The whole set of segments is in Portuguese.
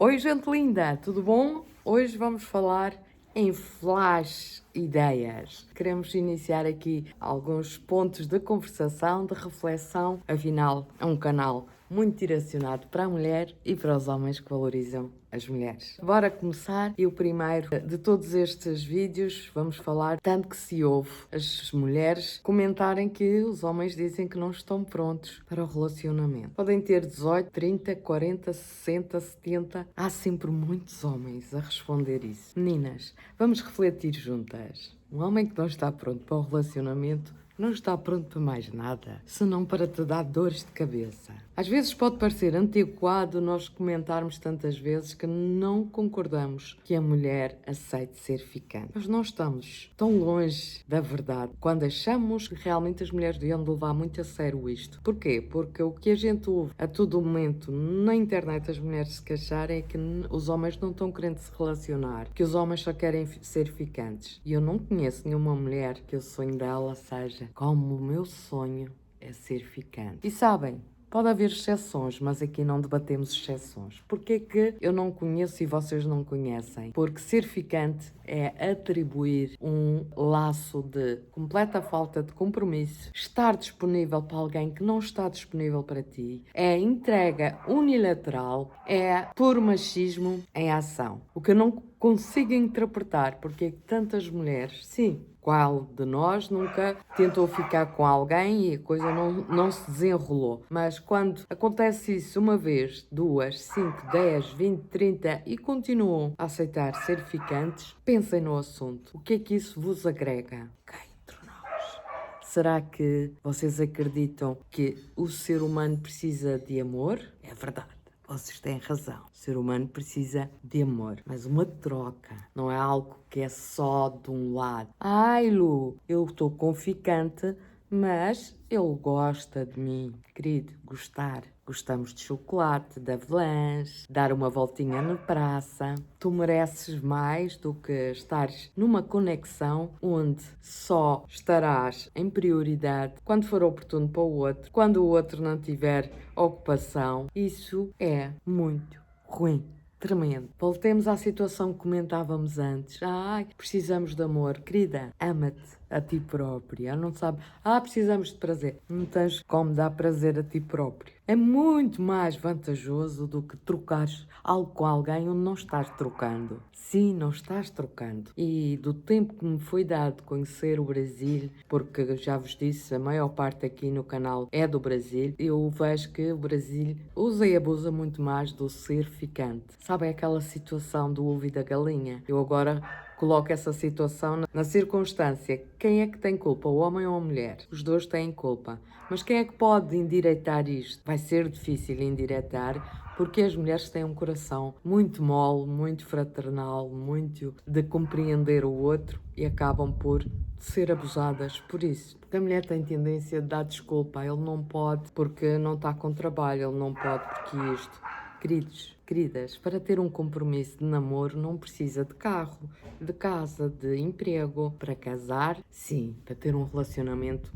Oi, gente linda, tudo bom? Hoje vamos falar em flash ideias. Queremos iniciar aqui alguns pontos de conversação, de reflexão. Afinal, é um canal muito direcionado para a mulher e para os homens que valorizam as mulheres. Bora começar, e o primeiro de todos estes vídeos vamos falar tanto que se ouve as mulheres comentarem que os homens dizem que não estão prontos para o relacionamento. Podem ter 18, 30, 40, 60, 70. Há sempre muitos homens a responder isso. Meninas, vamos refletir juntas. Um homem que não está pronto para o relacionamento não está pronto para mais nada, senão para te dar dores de cabeça. Às vezes pode parecer antiquado nós comentarmos tantas vezes que não concordamos que a mulher aceite ser ficante. Mas nós estamos tão longe da verdade quando achamos que realmente as mulheres deviam levar muito a sério isto. Porquê? Porque o que a gente ouve a todo momento na internet as mulheres se queixarem é que os homens não estão querendo se relacionar, que os homens só querem ser ficantes. E eu não conheço nenhuma mulher que o sonho dela seja como o meu sonho é ser ficante. E sabem, pode haver exceções, mas aqui não debatemos exceções. Porquê que eu não conheço e vocês não conhecem? Porque ser ficante é atribuir um laço de completa falta de compromisso, estar disponível para alguém que não está disponível para ti, é entrega unilateral, é puro machismo em ação. O que eu não consigo interpretar porque é que tantas mulheres, sim, qual de nós nunca tentou ficar com alguém e a coisa não se desenrolou? Mas quando acontece isso uma vez, duas, 5, 10, 20, 30 e continuam a aceitar ser ficantes, pensem no assunto. O que é que isso vos agrega? Cá entre nós. Será que vocês acreditam que o ser humano precisa de amor? É verdade. Vocês têm razão. O ser humano precisa de amor, mas uma troca. Não é algo que é só de um lado. Ai, Lu, eu estou confiante, mas ele gosta de mim. Querido, gostar. Gostamos de chocolate, de avelãs, dar uma voltinha na praça. Tu mereces mais do que estares numa conexão onde só estarás em prioridade quando for oportuno para o outro, quando o outro não tiver ocupação. Isso é muito ruim. Tremendo. Voltemos à situação que comentávamos antes. Ai, precisamos de amor. Querida, ama-te a ti própria. Não sabe? Precisamos de prazer. Não tens como dar prazer a ti próprio. É muito mais vantajoso do que trocares algo com alguém onde não estás trocando. Sim, não estás trocando. E do tempo que me foi dado conhecer o Brasil, porque já vos disse, a maior parte aqui no canal é do Brasil, eu vejo que o Brasil usa e abusa muito mais do ser ficante. Sabe aquela situação do ovo e da galinha? Eu agora coloco essa situação na circunstância. Quem é que tem culpa, o homem ou a mulher? Os dois têm culpa. Mas quem é que pode endireitar isto? Vai ser difícil endireitar, porque as mulheres têm um coração muito mole, muito fraternal, muito de compreender o outro e acabam por ser abusadas por isso. Porque a mulher tem tendência de dar desculpa. Ele não pode porque não está com trabalho, ele não pode porque isto. Queridos, queridas, para ter um compromisso de namoro não precisa de carro, de casa, de emprego. Para casar, sim. Para ter um relacionamento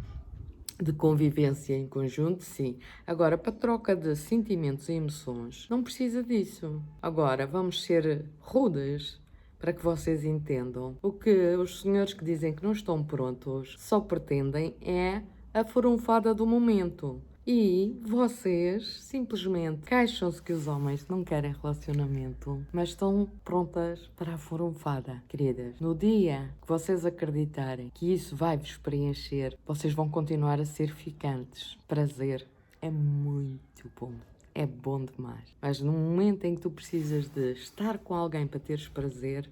de convivência em conjunto, sim. Agora, para troca de sentimentos e emoções, não precisa disso. Agora, vamos ser rudes para que vocês entendam. O que os senhores que dizem que não estão prontos só pretendem é a furunfada do momento. E vocês simplesmente queixam-se que os homens não querem relacionamento, mas estão prontas para a furunfada, queridas. No dia que vocês acreditarem que isso vai vos preencher, vocês vão continuar a ser ficantes. Prazer é muito bom. É bom demais. Mas no momento em que tu precisas de estar com alguém para teres prazer,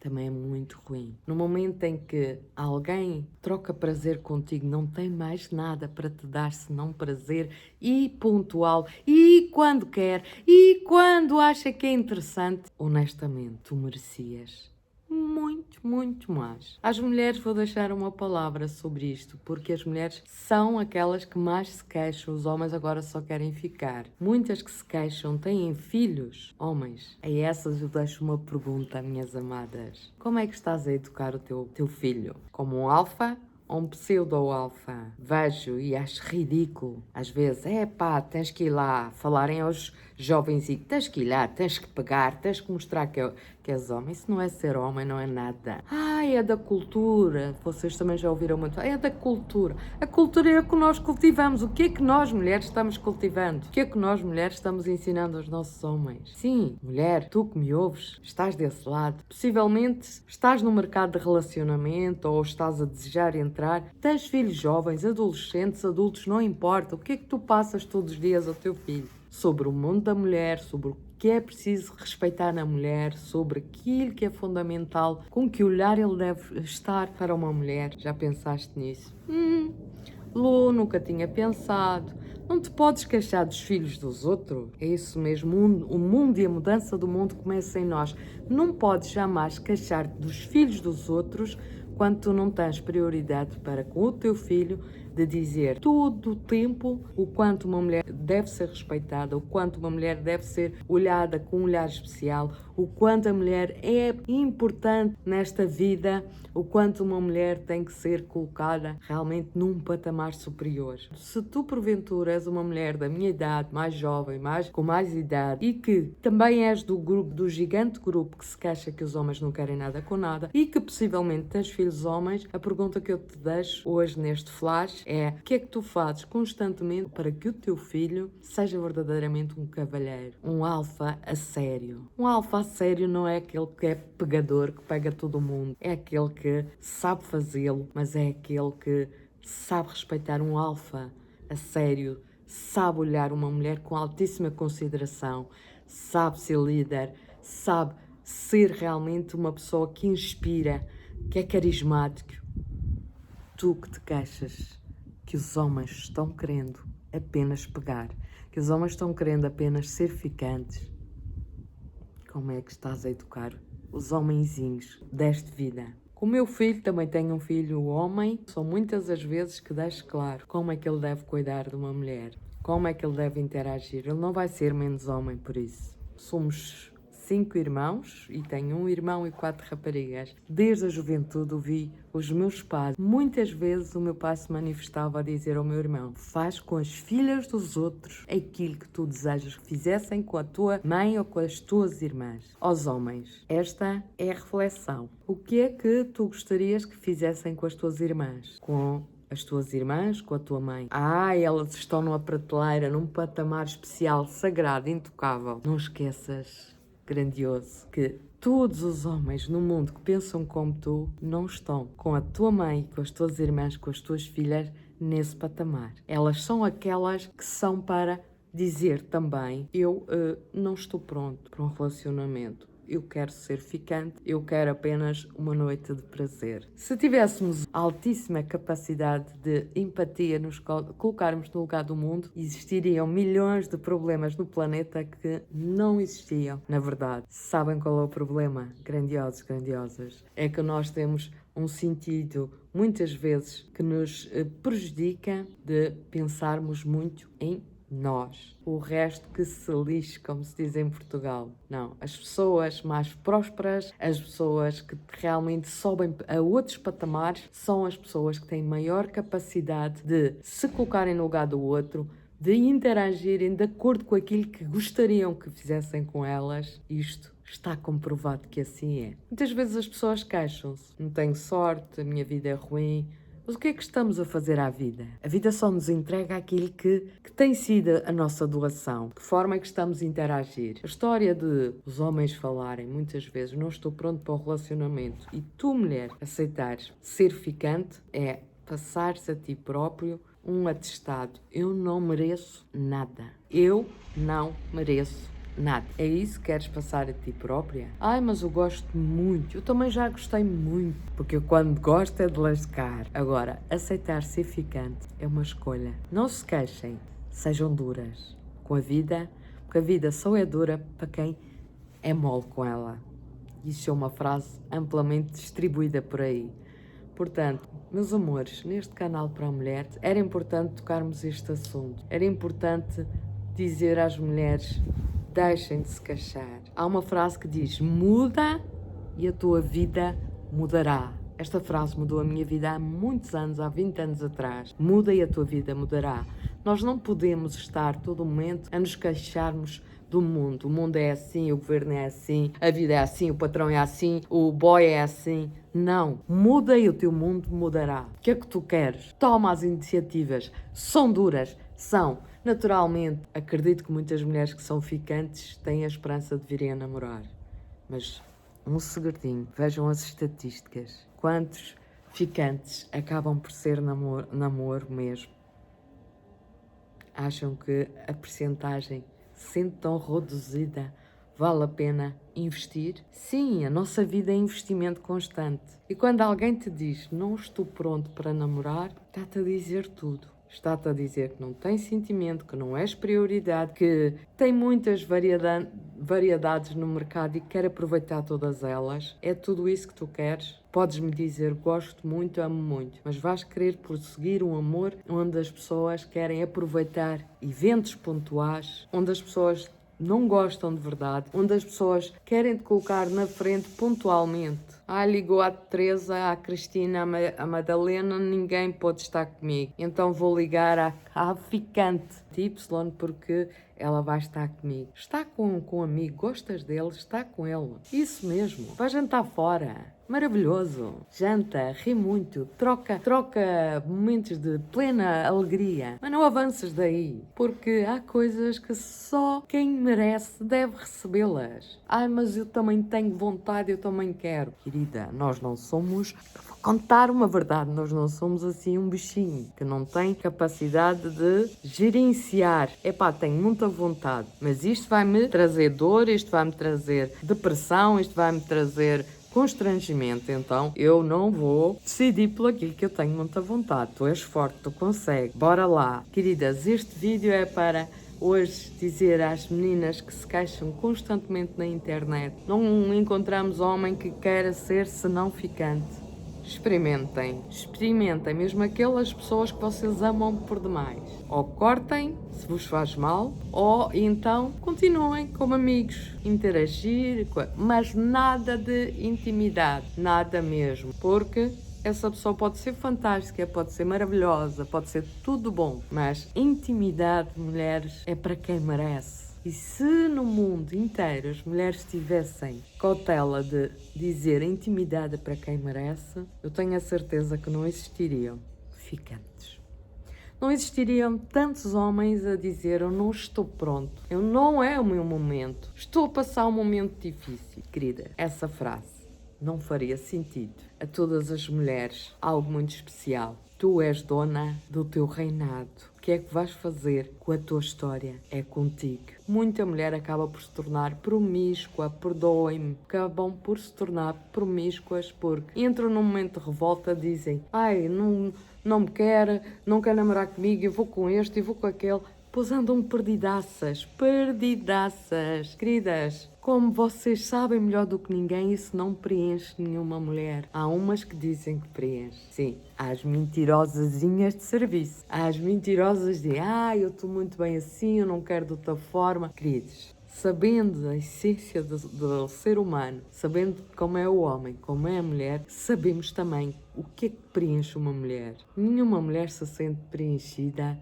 também é muito ruim. No momento em que alguém troca prazer contigo, não tem mais nada para te dar senão prazer e pontual, e quando quer, e quando acha que é interessante, honestamente, tu merecias muito, muito mais. Às mulheres vou deixar uma palavra sobre isto, porque as mulheres são aquelas que mais se queixam, os homens agora só querem ficar. Muitas que se queixam têm filhos, homens. A essas eu deixo uma pergunta, minhas amadas. Como é que estás a educar o teu filho? Como um alfa? Ou um pseudo-alfa? Vejo e acho ridículo. Às vezes, tens que ir lá falarem aos jovenzinho, tens que ir lá, tens que pegar, tens que mostrar que és homem. Isso não é ser homem, não é nada. É da cultura. Vocês também já ouviram muito. É da cultura. A cultura é o que nós cultivamos. O que é que nós, mulheres, estamos cultivando? O que é que nós, mulheres, estamos ensinando aos nossos homens? Sim, mulher, tu que me ouves, estás desse lado. Possivelmente estás no mercado de relacionamento ou estás a desejar entrar. Tens filhos jovens, adolescentes, adultos, não importa. O que é que tu passas todos os dias ao teu filho? Sobre o mundo da mulher, sobre o que é preciso respeitar na mulher, sobre aquilo que é fundamental, com que olhar ele deve estar para uma mulher. Já pensaste nisso? Lu, nunca tinha pensado. Não te podes queixar dos filhos dos outros. É isso mesmo, o mundo e a mudança do mundo começa em nós. Não podes jamais queixar dos filhos dos outros quando tu não tens prioridade para com o teu filho, de dizer todo o tempo o quanto uma mulher deve ser respeitada, o quanto uma mulher deve ser olhada com um olhar especial, o quanto a mulher é importante nesta vida, o quanto uma mulher tem que ser colocada realmente num patamar superior. Se tu porventura és uma mulher da minha idade, mais jovem, com mais idade, e que também és do gigante grupo que se queixa que os homens não querem nada com nada, e que possivelmente tens filhos homens, a pergunta que eu te deixo hoje neste flash é: o que é que tu fazes constantemente para que o teu filho seja verdadeiramente um cavalheiro, um alfa a sério? Um alfa a sério não é aquele que é pegador, que pega todo mundo, é aquele que sabe fazê-lo, mas é aquele que sabe respeitar. Um alfa a sério sabe olhar uma mulher com altíssima consideração, sabe ser líder, sabe ser realmente uma pessoa que inspira, que é carismático. Tu que te queixas que os homens estão querendo apenas pegar, que os homens estão querendo apenas ser ficantes, como é que estás a educar os homenzinhos desta vida? Com o meu filho, também tenho um filho homem, são muitas as vezes que deixo claro como é que ele deve cuidar de uma mulher, como é que ele deve interagir. Ele não vai ser menos homem por isso. Somos 5 irmãos e tenho um irmão e 4 raparigas. Desde a juventude ouvi os meus pais. Muitas vezes o meu pai se manifestava a dizer ao meu irmão: faz com as filhas dos outros aquilo que tu desejas que fizessem com a tua mãe ou com as tuas irmãs. Aos homens, esta é a reflexão. O que é que tu gostarias que fizessem com as tuas irmãs? Com as tuas irmãs, com a tua mãe? Elas estão numa prateleira, num patamar especial, sagrado, intocável. Não esqueças, grandioso, que todos os homens no mundo que pensam como tu não estão com a tua mãe, com as tuas irmãs, com as tuas filhas nesse patamar. Elas são aquelas que são para dizer também: eu não estou pronto para um relacionamento. Eu quero ser ficante, eu quero apenas uma noite de prazer. Se tivéssemos altíssima capacidade de empatia, nos colocarmos no lugar do mundo, existiriam milhões de problemas no planeta que não existiam, na verdade. Sabem qual é o problema? Grandiosos, grandiosas. É que nós temos um sentido, muitas vezes, que nos prejudica de pensarmos muito em nós. O resto que se lixe, como se diz em Portugal. Não, as pessoas mais prósperas, as pessoas que realmente sobem a outros patamares, são as pessoas que têm maior capacidade de se colocarem no lugar do outro, de interagirem de acordo com aquilo que gostariam que fizessem com elas. Isto está comprovado que assim é. Muitas vezes as pessoas queixam-se: não tenho sorte, a minha vida é ruim. Mas o que é que estamos a fazer à vida? A vida só nos entrega aquilo que tem sido a nossa doação. De que forma é que estamos a interagir? A história de os homens falarem muitas vezes: não estou pronto para o relacionamento, e tu, mulher, aceitares ser ficante, é passar-se a ti próprio um atestado: eu não mereço nada. Eu não mereço nada. É isso que queres passar a ti própria? Mas eu gosto muito. Eu também já gostei muito. Porque eu, quando gosto, é de lascar. Agora, aceitar ser ficante é uma escolha. Não se queixem. Sejam duras com a vida, porque a vida só é dura para quem é mole com ela. Isso é uma frase amplamente distribuída por aí. Portanto, meus amores, neste canal para a mulher, era importante tocarmos este assunto. Era importante dizer às mulheres: deixem de se queixar. Há uma frase que diz: muda e a tua vida mudará. Esta frase mudou a minha vida há muitos anos, há 20 anos atrás. Muda e a tua vida mudará. Nós não podemos estar todo momento a nos queixarmos do mundo. O mundo é assim, o governo é assim, a vida é assim, o patrão é assim, o boy é assim. Não. Muda e o teu mundo mudará. O que é que tu queres? Toma as iniciativas. São duras? São. Naturalmente, acredito que muitas mulheres que são ficantes têm a esperança de virem a namorar. Mas um segredinho. Vejam as estatísticas. Quantos ficantes acabam por ser namoro mesmo? Acham que a percentagem, sendo tão reduzida, vale a pena investir? Sim, a nossa vida é investimento constante. E quando alguém te diz não estou pronto para namorar, está-te a dizer tudo. Está-te a dizer que não tem sentimento, que não és prioridade, que tem muitas variedades no mercado e quer aproveitar todas elas. É tudo isso que tu queres? Podes-me dizer gosto muito, amo muito, mas vais querer prosseguir um amor onde as pessoas querem aproveitar eventos pontuais, onde as pessoas não gostam de verdade, onde as pessoas querem te colocar na frente pontualmente. Ligou a Teresa, a Cristina, a Madalena, ninguém pode estar comigo. Então vou ligar à ficante Y porque ela vai estar comigo. Está com um amigo, gostas dele, está com ele. Isso mesmo. Vai jantar fora. Maravilhoso. Janta, ri muito, troca momentos de plena alegria. Mas não avances daí, porque há coisas que só quem merece deve recebê-las. Mas eu também tenho vontade, eu também quero. Querida, nós não somos... Vou contar uma verdade, nós não somos assim um bichinho que não tem capacidade de gerenciar. Tenho muita vontade, mas isto vai-me trazer dor, isto vai-me trazer depressão, isto vai-me trazer constrangimento, então eu não vou decidir por aquilo que eu tenho muita vontade. Tu és forte, tu consegues, bora lá. Queridas, este vídeo é para hoje dizer às meninas que se queixam constantemente na internet: não encontramos homem que queira ser senão ficante. Experimentem, mesmo aquelas pessoas que vocês amam por demais. Ou cortem, se vos faz mal, ou então continuem como amigos, interagir, mas nada de intimidade, nada mesmo, porque essa pessoa pode ser fantástica, pode ser maravilhosa, pode ser tudo bom, mas intimidade, mulheres, é para quem merece. E se no mundo inteiro as mulheres tivessem cautela de dizer intimidade para quem merece, eu tenho a certeza que não existiriam ficantes. Não existiriam tantos homens a dizer eu não estou pronto, não é o meu momento, estou a passar um momento difícil. Querida, essa frase não faria sentido. A todas as mulheres, algo muito especial. Tu és dona do teu reinado. O que é que vais fazer com a tua história? É contigo. Muita mulher acaba por se tornar promíscua, perdoem-me, acabam por se tornar promíscuas porque entram num momento de revolta, dizem não me quer, não quer namorar comigo, eu vou com este, eu vou com aquele. Pois andam perdidaças. Queridas, como vocês sabem melhor do que ninguém, isso não preenche nenhuma mulher. Há umas que dizem que preenche. Sim, há as mentirosazinhas de serviço. Há as mentirosas de, eu estou muito bem assim, eu não quero de outra forma. Queridos, sabendo a essência do ser humano, sabendo como é o homem, como é a mulher, sabemos também o que é que preenche uma mulher. Nenhuma mulher se sente preenchida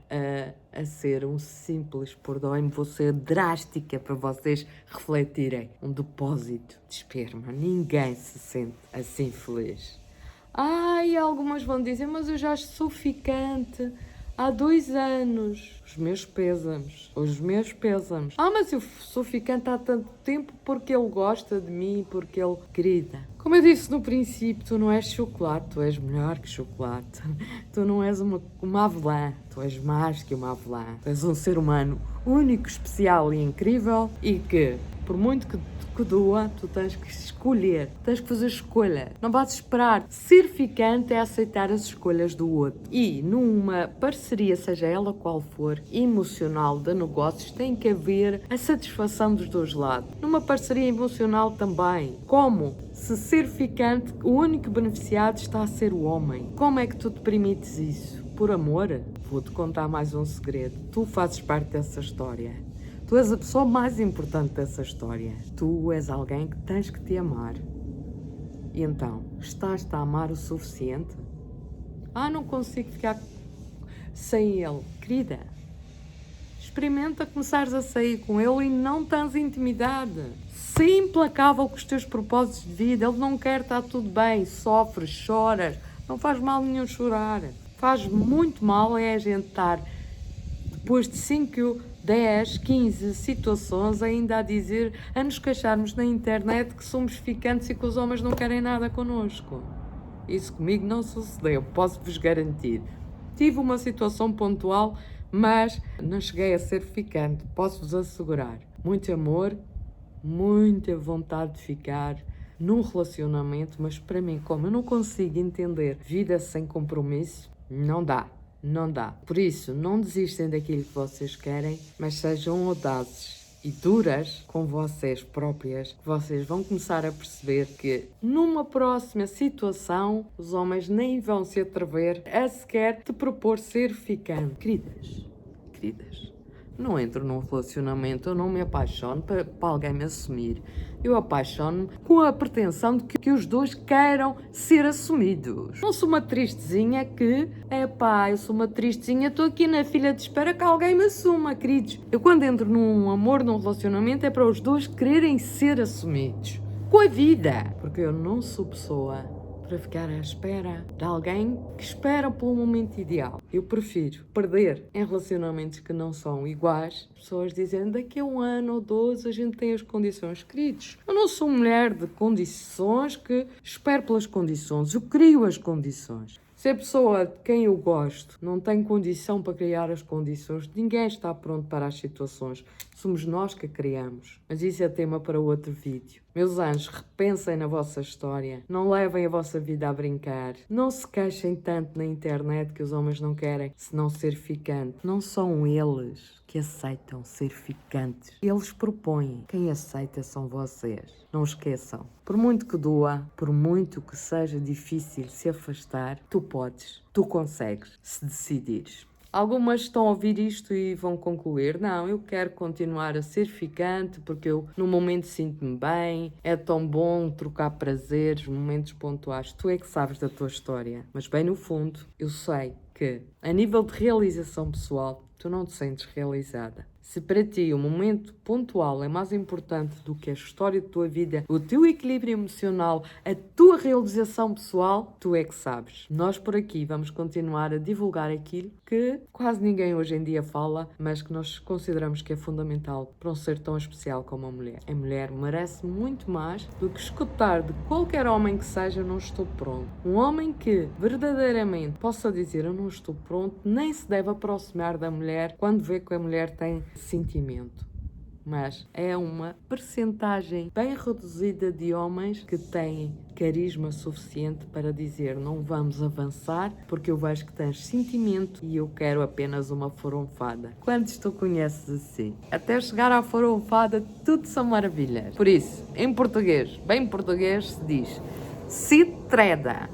a ser um simples, perdoem-me, vou ser drástica para vocês refletirem, um depósito de esperma. Ninguém se sente assim feliz. E algumas vão dizer, mas eu já sou ficante há 2 anos. Os meus pêsames. Mas eu sou ficante há tanto tempo porque ele gosta de mim, porque ele... Querida, como eu disse no princípio, tu não és chocolate, tu és melhor que chocolate. Tu não és uma avelã, tu és mais que uma avelã. Tu és um ser humano único, especial e incrível e que, por muito que doa, tu tens que escolher, tens que fazer escolha. Não vais esperar. Ser ficante é aceitar as escolhas do outro. E numa parceria, seja ela qual for, emocional, de negócios, tem que haver a satisfação dos dois lados. Numa parceria emocional também. Como? Se ser ficante, o único beneficiado está a ser o homem. Como é que tu te permites isso? Por amor? Vou-te contar mais um segredo. Tu fazes parte dessa história. Tu és a pessoa mais importante dessa história. Tu és alguém que tens que te amar. E então, estás-te a amar o suficiente? Não consigo ficar sem ele. Querida, experimenta começares a sair com ele e não tens intimidade. Ser implacável com os teus propósitos de vida. Ele não quer, está tudo bem, sofres, choras, não faz mal nenhum chorar. Faz muito mal é a gente estar, depois de 5, 10, 15 situações, ainda a nos queixarmos na internet que somos ficantes e que os homens não querem nada connosco. Isso comigo não sucedeu, posso-vos garantir. Tive uma situação pontual, mas não cheguei a ser ficante, posso-vos assegurar. Muito amor, muita vontade de ficar num relacionamento, mas para mim, como eu não consigo entender vida sem compromisso, não dá. Não dá. Por isso, não desistem daquilo que vocês querem, mas sejam audazes e duras com vocês próprias, que vocês vão começar a perceber que numa próxima situação os homens nem vão se atrever a sequer te propor ser ficante. Queridas, não entro num relacionamento, eu não me apaixono para alguém me assumir. Eu apaixono-me com a pretensão de que os dois queiram ser assumidos. Não sou uma tristezinha eu sou uma tristezinha, estou aqui na fila de espera que alguém me assuma, queridos. Eu quando entro num amor, num relacionamento, é para os dois quererem ser assumidos. Com a vida. Porque eu não sou pessoa para ficar à espera de alguém que espera pelo momento ideal. Eu prefiro perder em relacionamentos que não são iguais, pessoas dizendo daqui a 1 ano ou 2 a gente tem as condições. Queridos, eu não sou mulher de condições que espero pelas condições, eu crio as condições. Se a pessoa de quem eu gosto não tem condição para criar as condições, ninguém está pronto para as situações. Somos nós que a criamos. Mas isso é tema para outro vídeo. Meus anjos, repensem na vossa história. Não levem a vossa vida a brincar. Não se queixem tanto na internet que os homens não querem senão ser ficante. Não são eles que aceitam ser ficantes. Eles propõem. Quem aceita são vocês. Não esqueçam. Por muito que doa, por muito que seja difícil se afastar, tu podes, tu consegues, se decidires. Algumas estão a ouvir isto e vão concluir, não, eu quero continuar a ser ficante porque eu no momento sinto-me bem, é tão bom trocar prazeres, momentos pontuais. Tu é que sabes da tua história, mas bem no fundo eu sei que a nível de realização pessoal tu não te sentes realizada. Se para ti o momento pontual é mais importante do que a história da tua vida, o teu equilíbrio emocional, a tua realização pessoal, tu é que sabes. Nós por aqui vamos continuar a divulgar aquilo que quase ninguém hoje em dia fala, mas que nós consideramos que é fundamental para um ser tão especial como a mulher. A mulher merece muito mais do que escutar de qualquer homem que seja, não estou pronto. Um homem que verdadeiramente possa dizer eu não estou pronto, nem se deve aproximar da mulher quando vê que a mulher tem sentimento. Mas é uma percentagem bem reduzida de homens que têm carisma suficiente para dizer não vamos avançar porque eu vejo que tens sentimento e eu quero apenas uma farofada. Quantos tu conheces assim? Até chegar à farofada tudo são maravilhas. Por isso, em português, bem português, se diz se treda.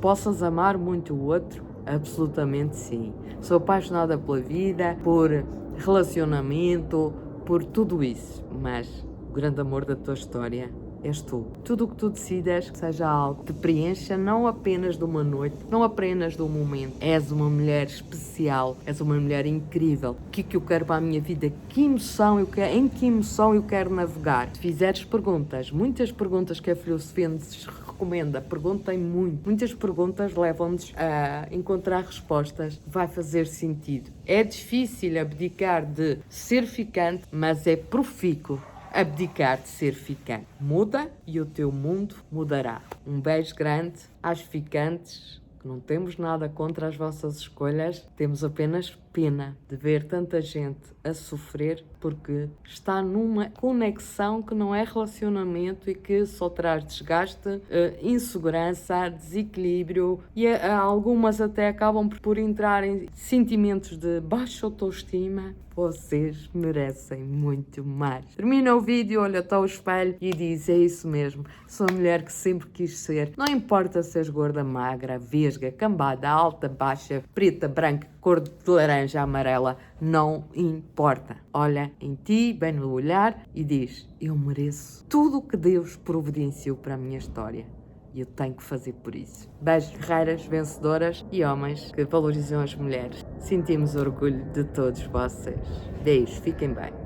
Possas amar muito o outro? Absolutamente sim. Sou apaixonada pela vida, por relacionamento, por tudo isso. Mas o grande amor da tua história és tu. Tudo o que tu decidas que seja algo que te preencha não apenas de uma noite, não apenas de um momento. És uma mulher especial, és uma mulher incrível. O que eu quero para a minha vida? Que emoção eu quero, em que emoção eu quero navegar? Se fizeres perguntas, muitas perguntas que a filosofia nos recomenda, perguntem muito. Muitas perguntas levam-nos a encontrar respostas. Vai fazer sentido. É difícil abdicar de ser ficante, mas é profícuo abdicar de ser ficante. Muda e o teu mundo mudará. Um beijo grande às ficantes, que não temos nada contra as vossas escolhas, temos apenas pena de ver tanta gente a sofrer porque está numa conexão que não é relacionamento e que só traz desgaste, insegurança, desequilíbrio e algumas até acabam por entrar em sentimentos de baixa autoestima. Vocês merecem muito mais. Termina o vídeo, olha-te ao espelho e diz, é isso mesmo, sou a mulher que sempre quis ser. Não importa se és gorda, magra, vesga, cambada, alta, baixa, preta, branca, cor de laranja, amarela, não importa. Olha em ti, bem no olhar e diz, eu mereço tudo o que Deus providenciou para a minha história. E eu tenho que fazer por isso. Beijos, guerreiras, vencedoras e homens que valorizam as mulheres. Sentimos orgulho de todos vocês. Beijos, fiquem bem.